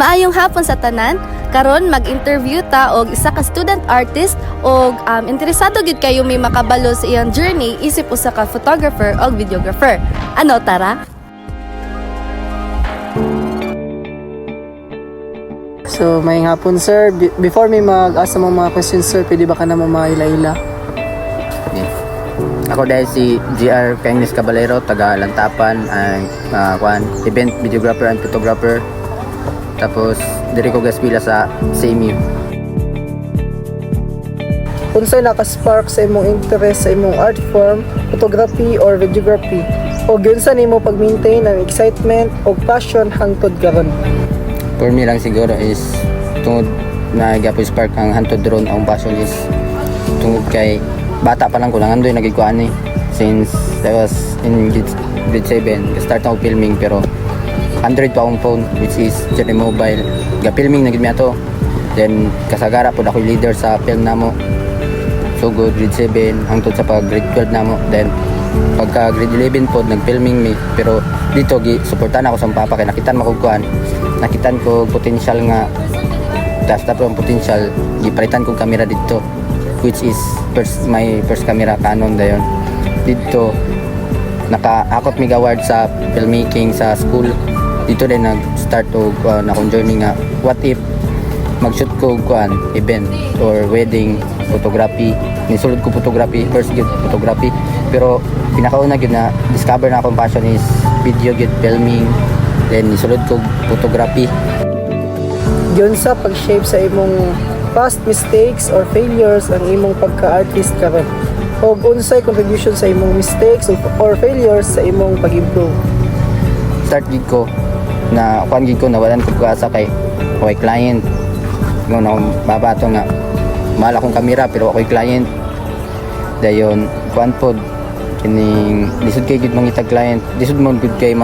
Maayong hapon sa tanan. Karon mag-interview ta og isa ka student artist og interesado gid kayo may makabalo sa iyang journey isip usa ka photographer o videographer. Ano tara? So, may hapon sir. Before may mag-asa mo mga questions sir, pwede ba ka na mamaila-ila? Okay. Ako dahil si GR Kaingnis Caballero, taga Lantapan, ang event videographer and photographer. Tapos diri ko gaspila sa CMU. Unsay naka-spark sa imong interest sa imong art form, photography or videography? O gyunsa nimo pag-maintain ang excitement o passion hangtod karon? For me lang siguro is tungod na gapoy spark ang hantod drone ang passion is tungod kay bata pa lang ko lang andoy nagikuan ni since I was in grade 7 start ako filming pero Android pa akong phone which is Cherry Mobile. Ga-filming na gid mi ato. Then kasagara pod ako leader sa film namo. So good grade 7 hangtod sa pag grade 12 namo. Then pagka grade 11 pod nag-filming mi pero dito gi suportahan ako sa papa kay nakitan makugkuan. Nakitan ko potential nga tapos ang potential gipalitan kong camera dito which is my first camera Canon dayon. Dito naka-akot mig award sa filmmaking sa school. Dito din nag-start og na akong journey nga what if mag-shoot ko kuan event or wedding photography. Nisulod ko photography, first gid photography pero pinakauna gid na discover na akong passion is video gid filming. Then nisulod ko photography. Gyunsa pag-shape sa imong past mistakes or failures ang imong pagka-artist karon? O unsay contribution sa imong mistakes or failures sa imong pag-improve? Start gid ko na kuan gid ko nawalan ko pag-asa kay client no na babato nga mahal akong kamera pero ako'y client dayon kuan pod kining lisod kay gid mangitag client lisod mo gud kay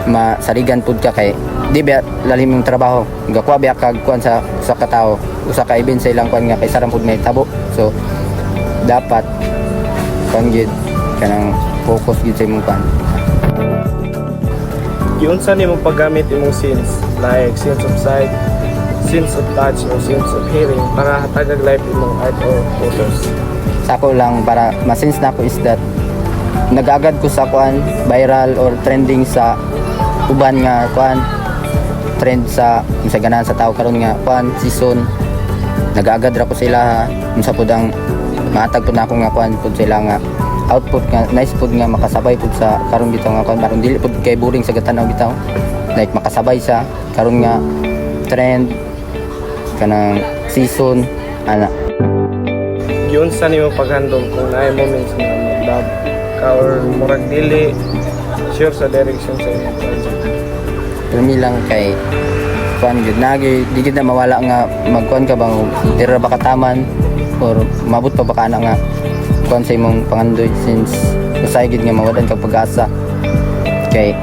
masarigan pod ka kay di ba lalim yung trabaho gakuha ba kag kuan sa katao usa ka event sa ilang kuan nga kay sarang pod may tabo so dapat kuan gid kanang focus gid sa imong kuan. Giunsa nimo paggamit imong scenes like sense of sight, sense of touch, or sense of hearing para hatagag life imong art or photos? Sa ako lang para ma-sense na ko is that nagagad ko sa kuan viral or trending sa uban nga kuan trend sa ganahan sa tao karon nga kuan season nagagad ra ko sila unsa pud ang mahatag pud na ako nga kuan pud sila nga output nga nice pud nga makasabay pud sa karon bitaw nga kuan maron dili pud kay boring sa gatanaw bitaw like makasabay sa karon nga trend kanang season ana. Giunsa nimo paghandle kung naay moments nga mag-dub ka or murag dili sure sa direction sa imong project? Permi lang kay kuan gid nagi di gid na mawala nga magkuan ka bang tira ba kataman or mabot pa ba kana nga kuan sa imong pangandoy since usay gid nga mawalan kag pag-asa kay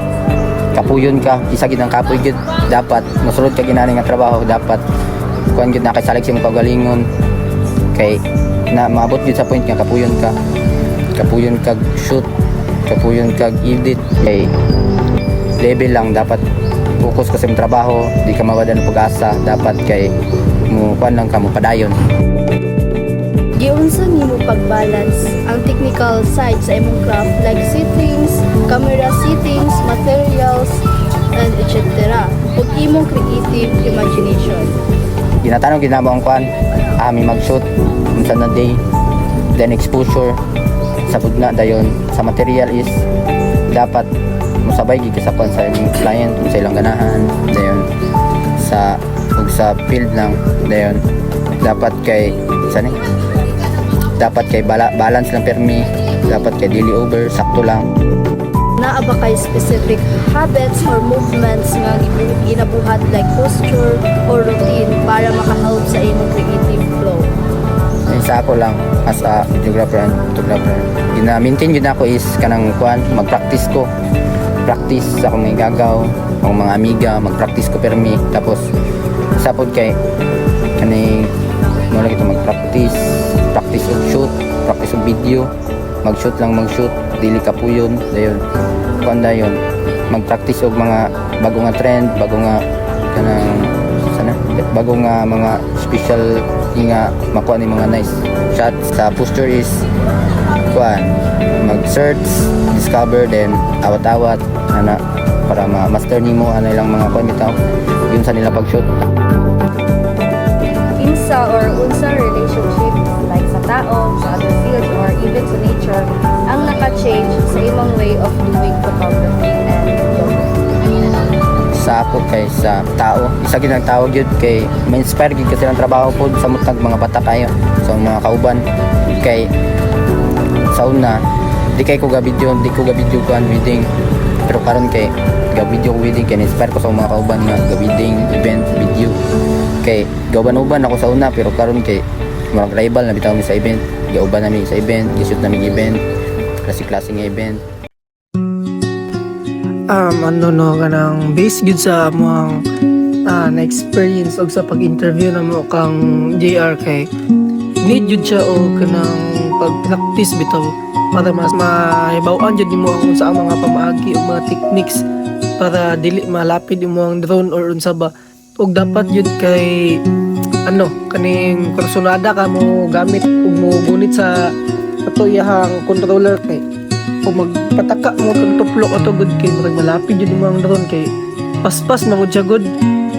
kapuyon ka isa gid ang kapoy gid dapat mosulod ka ginani nga trabaho dapat kuan gid na kay salig sa imong kagalingon kay na maabot gid sa point nga kapuyon kag shoot kapuyon kag edit kay level lang dapat focus ka sa imong trabaho di ka mawalan ng pag-asa dapat kay mo kuan lang ka mo padayon. Giunsa nimo pag-balance ang technical side sa imong craft like settings, camera settings, materials, and etc. ug imong creative imagination? Ginatanong ginamo ang kuan ami mag-shoot unsa na day then exposure sa pudna dayon sa material is dapat musabay gid sa kuan sa inyong client sa ilang ganahan dayon sa ug sa field lang dayon dapat kay sani dapat kay balance lang permi dapat kay dili over sakto lang. Naa ba kay specific habits or movements nga ginabuhat like posture or routine para makahelp sa imong creative flow? Sa ako lang as a videographer and photographer gina-maintain yun ako is kanang kuan mag-practice ko practice sa akong gagaw akong mga amiga mag-practice ko permi tapos sapod kay kaning mo lang ito mag-practice og shoot practice og video mag-shoot dili kapuyon dayon kuan dayon mag-practice og mga bago nga trend bago nga kanang sana bago nga mga special nga makuha ni mga nice shot sa posture is kuan mag-search, discover, then awat-awat ana para ma-master nimo ano lang mga kuan bitaw yun sa nila pag-shoot. Kinsa or unsa relationship like sa tao, sa other fields, or even sa nature ang naka-change sa imong way of doing photography and videography? Sa ako kay sa tao isa gid ang tao gyud kay ma-inspire gid kasi ang trabaho pod sa mutag mga bata kayo sa mga kauban kay sa una di ko ga video kuan wedding pero karon kay ga video wedding kay inspire ko sa mga kauban nga ga wedding event video kay gauban-uban ako sa una pero karon kay mga rival na bitaw mi sa event gauban nami sa event gishoot nami event klase-klase nga event. Ano no kanang based gud sa among na experience og sa pag-interview na mo kang JR kay need jud siya og kanang pag-practice bitaw para mas mahibaw-an jud nimo ang unsa ang mga pamaagi ug mga techniques para dili malapid imo ang drone or unsa ba ug dapat jud kay ano kaning personada ka mo gamit ug mo gunit sa katuyahang controller kay o magpataka mo kung tuplok o to good kay murag malapit yun mga drone kay paspas mangod siya good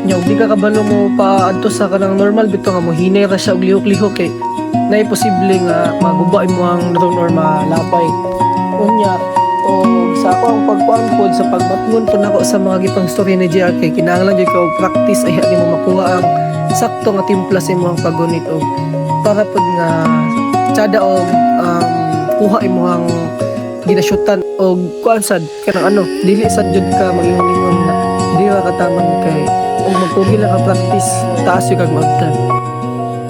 nya di ka kabalo mo pa adto sa kanang normal bito nga mo hinay ra siya og lihok-lihok kay nay posible nga maguba mo ang drone or malapay unya o sa ako ang pagkuan pod sa pagmatngon po nako sa mga gipang story ni JR kay kinahanglan jud ka og practice ay di mo makuha ang sakto nga timpla sa imong paggunit og para pod nga tsada og kuha imong ginashutan o kuan sad kanang ano dili sad jud ka magingon na di ra kataman kay og magpugi lang ka practice taas yung kag maagtan.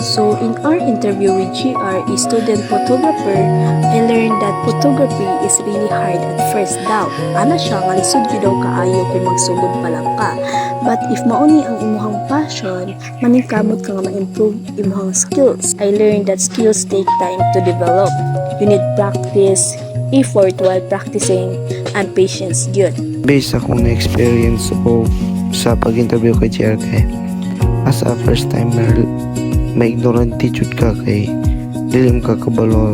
So in our interview with GR, a student photographer, I learned that photography is really hard at first daw. Ana siya nga lisod gyud daw kaayo kung magsugod pa lang ka. But if mauni ang imuhang passion, maningkamot ka nga ma-improve imuhang skills. I learned that skills take time to develop. You need practice, effort while practicing, and patience gyud. Based akong na-experience o sa pag-interview kay JR kay as a first timer may ignorant jud ka kay dili ka kabalo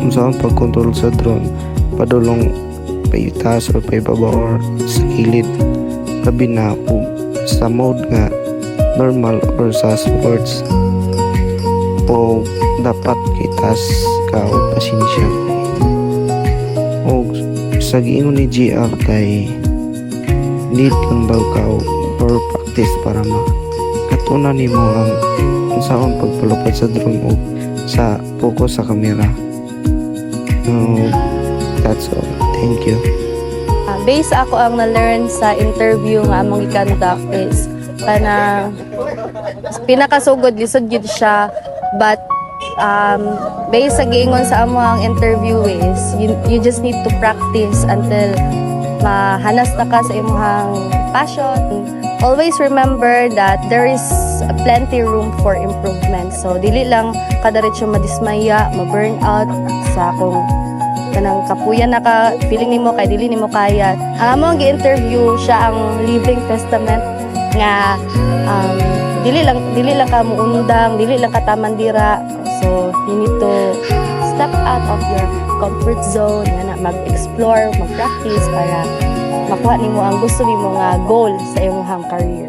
unsa ang pag-control sa drone padulong payutas or paybabaw or sa kilid labi na o sa mode nga normal or sa sports o dapat kitas ka o pasensya o sa giingon ni JR kay need lang daw ka or practice para makatunan nimo ang unsaon pagpalupad sa drone o sa focus sa camera. That's all. Thank you. Base ako ang na-learn sa interview nga among i-conduct is kanang pinakasugod lisod gyud siya but based sa giingon sa among interview is you just need to practice until mahanas na ka sa imong passion. Always remember that there is plenty room for improvement. So dili lang kadaretso madismaya, ma-burn out sa kung kanang kapuyan na ka feeling nimo kay dili nimo kaya. Ang among gi-interview siya ang living testament nga dili lang ka muundang, dili lang ka tamandira. So you need to step out of your comfort zone, na mag-explore, mag-practice para makuha nimo ang gusto nimo nga goal sa imong career.